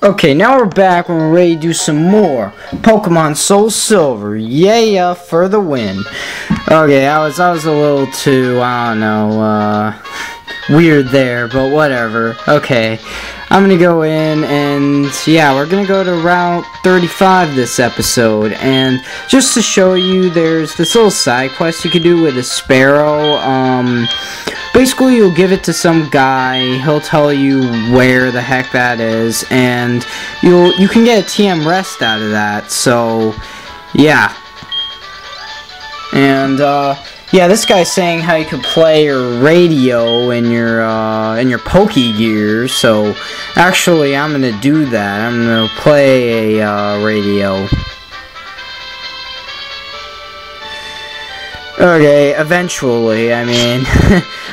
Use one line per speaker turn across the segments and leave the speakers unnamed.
Okay, now we're back and we're ready to do some more Pokemon Soulsilver. Yeah, for the win. Okay, I was a little too, I don't know, weird there, but whatever. Okay, I'm gonna go in and, yeah, we're gonna go to Route 35 this episode. And just to show you, there's this little side quest you could do with a sparrow. Basically, you'll give it to some guy, he'll tell you where the heck that is, and you can get a TM rest out of that, so, yeah. And, yeah, this guy's saying how you could play your radio in your Pokegear, so, actually, I'm gonna do that. I'm gonna play a, radio. Okay, eventually, I mean,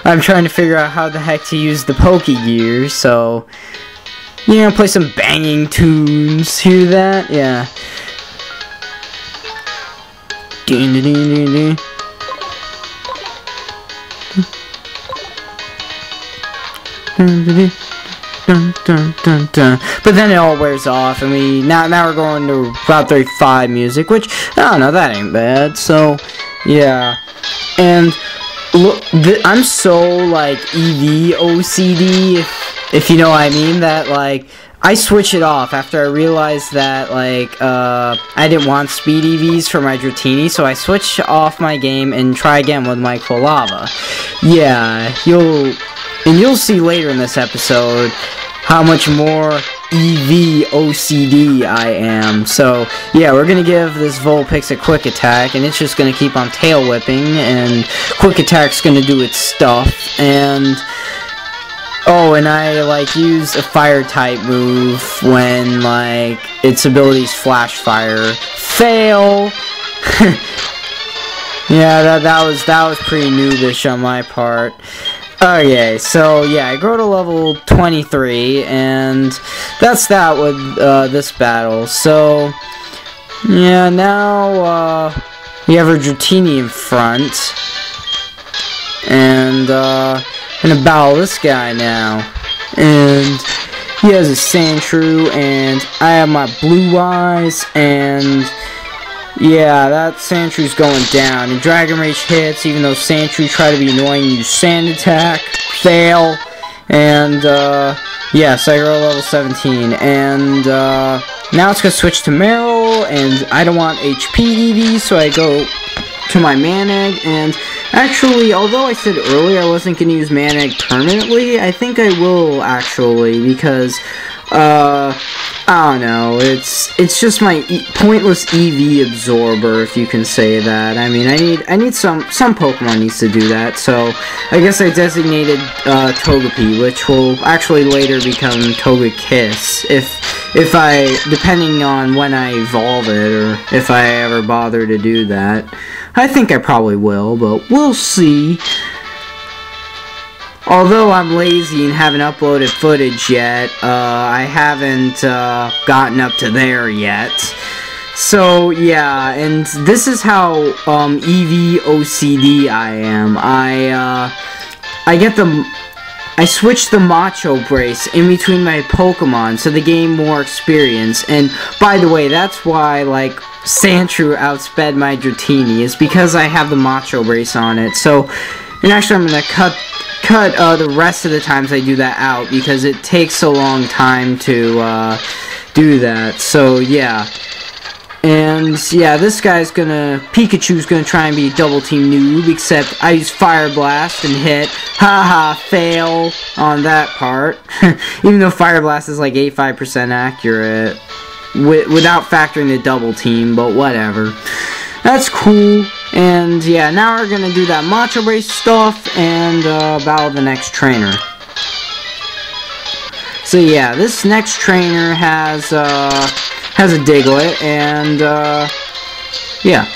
I'm trying to figure out how the heck to use the Pokegear, so, you know, play some banging tunes, hear that? Yeah. But then it all wears off, and now we're going to Route 35 music, which, I don't know, that ain't bad, so, yeah. And look, I'm so, like, EV OCD, if you know what I mean, that, like, I switch it off after I realized that, like, I didn't want speed EVs for my Dratini, so I switch off my game and try again with my Quilava. Yeah, you'll see later in this episode how much more EV OCD I am. So, yeah, we're gonna give this Vulpix a quick attack, and it's just gonna keep on tail whipping, and quick attack's gonna do its stuff, and oh, and I, like, use a fire type move when, like, its abilities flash fire. Fail! Yeah, that was pretty noobish on my part. Okay, so, yeah, I grow to level 23, and that's that with, this battle. So, yeah, now, we have our Dratini in front, and, I'm gonna battle this guy now, and he has a Sandshrew, and I have my Blue Eyes, and yeah, that Sandshrews going down, and Dragon Rage hits, even though Sandshrew try to be annoying, use Sand Attack, fail, and yeah, so I grow level 17, and now it's gonna switch to Meryl, and I don't want HP EV, so I go to my Maneg, and actually, although I said earlier I wasn't going to use Maneg permanently, I think I will, actually, because, I don't know, it's just my pointless EV absorber, if you can say that. I mean, I need some Pokemon needs to do that, so I guess I designated, Togepi, which will actually later become Togekiss, if I, depending on when I evolve it, or if I ever bother to do that. I think I probably will, but we'll see. Although I'm lazy and haven't uploaded footage yet, I haven't gotten up to there yet. So, yeah, and this is how EV OCD I am. I switch the Macho Brace in between my Pokemon so they gain more experience. And, by the way, that's why, like, Sandshrew outsped my Dratini, is because I have the Macho Brace on it. So, and actually I'm gonna cut the rest of the times I do that out, because it takes a long time to, do that. So, yeah. And, yeah, this guy's Pikachu's gonna try and be Double Team Noob, except I use Fire Blast and hit. Haha, fail on that part. Even though Fire Blast is like 85% accurate, without factoring the Double Team, but whatever. That's cool. And, yeah, now we're gonna do that Macho Brace stuff and, battle the next trainer. So, yeah, this next trainer has a Diglett, and, yeah.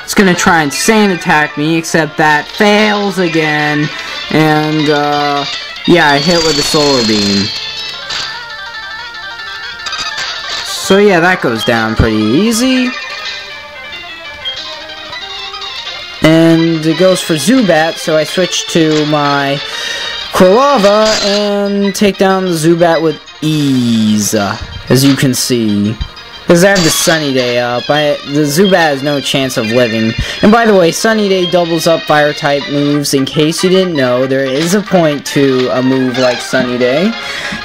It's gonna try and Sand Attack me, except that fails again, and, yeah, I hit with the Solar Beam. So, yeah, that goes down pretty easy. And it goes for Zubat, so I switch to my Quilava and take down the Zubat with ease, as you can see. Because I have the Sunny Day up, the Zubat has no chance of living. And by the way, Sunny Day doubles up Fire-type moves. In case you didn't know, there is a point to a move like Sunny Day.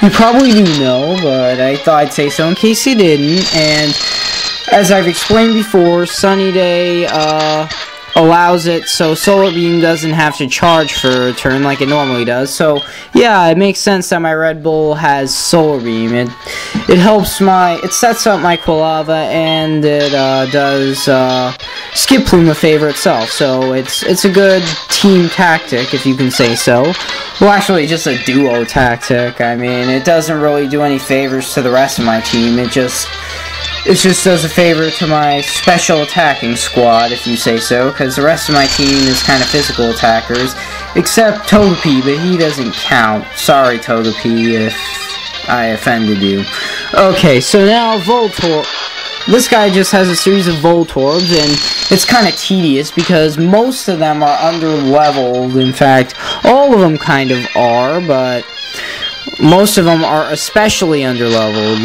You probably do know, but I thought I'd say so in case you didn't. And as I've explained before, Sunny Day allows it so Solar Beam doesn't have to charge for a turn like it normally does. So yeah, it makes sense that my Red Bull has Solar Beam. It helps it sets up my Quilava, and it does Skip Plume a favor itself. So it's a good team tactic, if you can say so. Well, actually, just a duo tactic. I mean, it doesn't really do any favors to the rest of my team. It just does a favor to my special attacking squad, if you say so, because the rest of my team is kind of physical attackers, except Togepi, but he doesn't count. Sorry, Togepi, if I offended you. Okay, so now Voltorb. This guy just has a series of Voltorbs, and it's kind of tedious because most of them are under-leveled. In fact, all of them kind of are, but most of them are especially under-leveled,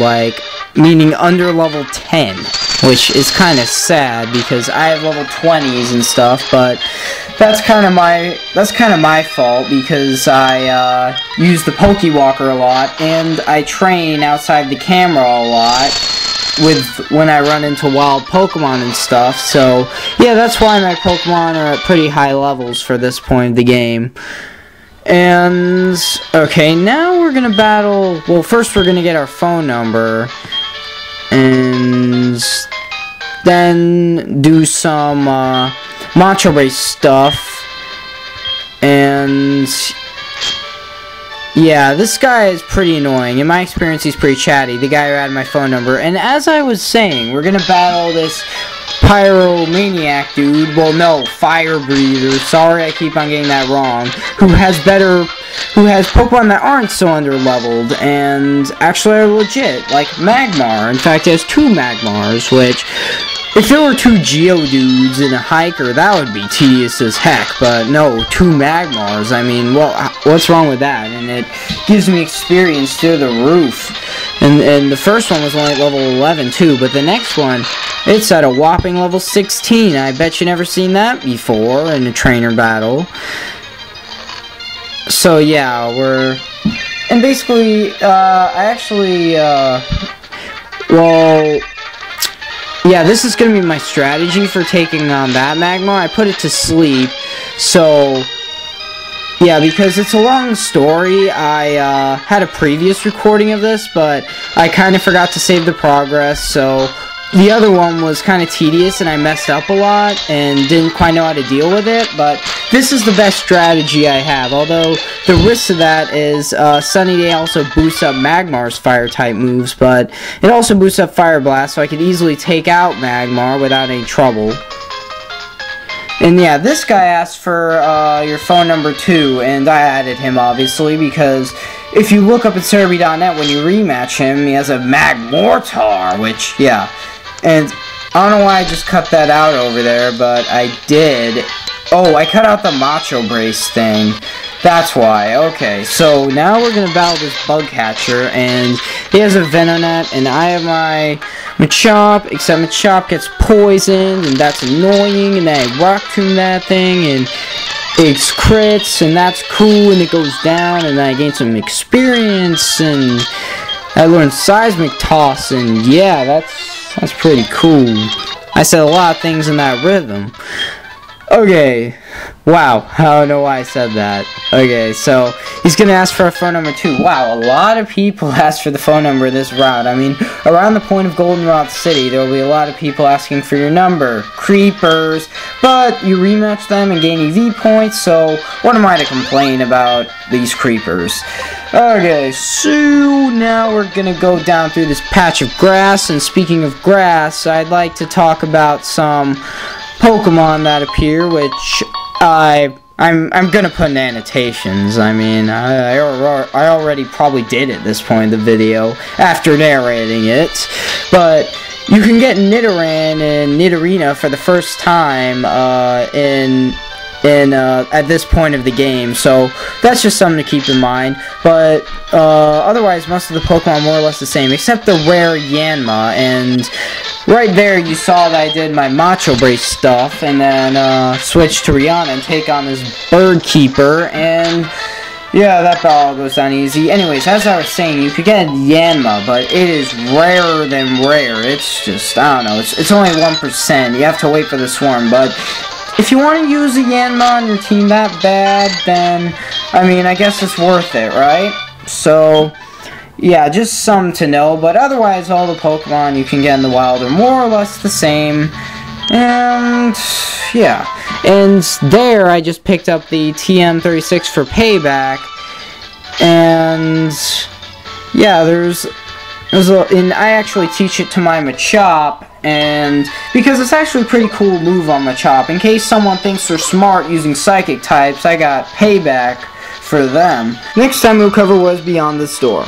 meaning under level 10, which is kind of sad because I have level 20s and stuff, but that's kind of my fault because I use the Pokewalker a lot, and I train outside the camera a lot when I run into wild Pokemon and stuff. So yeah, that's why my Pokemon are at pretty high levels for this point of the game. And okay, now we're gonna battle. Well, first we're gonna get our phone number, and then do some Macho Race stuff. And yeah, this guy is pretty annoying. In my experience, he's pretty chatty, the guy who had my phone number. And as I was saying, we're gonna battle this Pyromaniac dude. Well, no, Fire Breather. Sorry, I keep on getting that wrong. Who has Pokemon that aren't so under-leveled and actually are legit, like Magmar. In fact, it has 2 Magmars, which, if there were 2 Geodudes in a Hiker, that would be tedious as heck, but no, 2 Magmars. I mean, well, what's wrong with that? And it gives me experience through the roof. And the first one was only level 11 too, but the next one, it's at a whopping level 16. I bet you never seen that before in a trainer battle. So yeah, and basically, well, yeah, this is going to be my strategy for taking on that Magmar. I put it to sleep, so yeah, because it's a long story. I had a previous recording of this, but I kind of forgot to save the progress, so the other one was kind of tedious and I messed up a lot and didn't quite know how to deal with it, but this is the best strategy I have, although the risk of that is Sunny Day also boosts up Magmar's Fire-type moves, but it also boosts up Fire Blast, so I could easily take out Magmar without any trouble. And yeah, this guy asked for your phone number too, and I added him obviously because if you look up at Cerebi.net when you rematch him, he has a Magmortar, which, yeah. And I don't know why I just cut that out over there, but I did. Oh, I cut out the Macho Brace thing. That's why. Okay, so now we're gonna battle this bug catcher, and he has a Venonat, and I have my Machop, except Machop gets poisoned, and that's annoying, and then I Rock Tomb that thing, and it crits, and that's cool, and it goes down, and then I gain some experience, and I learned Seismic Toss, and yeah, that's pretty cool. I said a lot of things in that rhythm. Okay, wow, I don't know why I said that. Okay, so he's gonna ask for a phone number too. Wow, a lot of people asked for the phone number this route. I mean, around the point of Goldenrod City, there will be a lot of people asking for your number. Creepers, but you rematch them and gain EV points, so what am I to complain about these creepers? Okay, so now we're gonna go down through this patch of grass, and speaking of grass, I'd like to talk about some Pokemon that appear, which I'm gonna put in annotations. I mean, I already probably did at this point in the video after narrating it, but you can get Nidoran and Nidorina for the first time in at this point of the game, so that's just something to keep in mind. But otherwise, most of the Pokemon are more or less the same, except the rare Yanma. And right there, you saw that I did my Macho Brace stuff, and then switched to Rihanna and take on this Bird Keeper, and yeah, that battle goes down easy. Anyways, as I was saying, you could get Yanma, but it is rarer than rare. It's just, I don't know, it's only 1%. You have to wait for the swarm, but if you want to use a Yanma on your team that bad, then, I mean, I guess it's worth it, right? So, yeah, just some to know, but otherwise, all the Pokemon you can get in the wild are more or less the same. And yeah, and there I just picked up the TM36 for payback, and yeah, and I actually teach it to my Machop, and because it's actually a pretty cool move on Machop. In case someone thinks they're smart using Psychic types, I got payback for them. Next time we'll cover was Beyond the Store.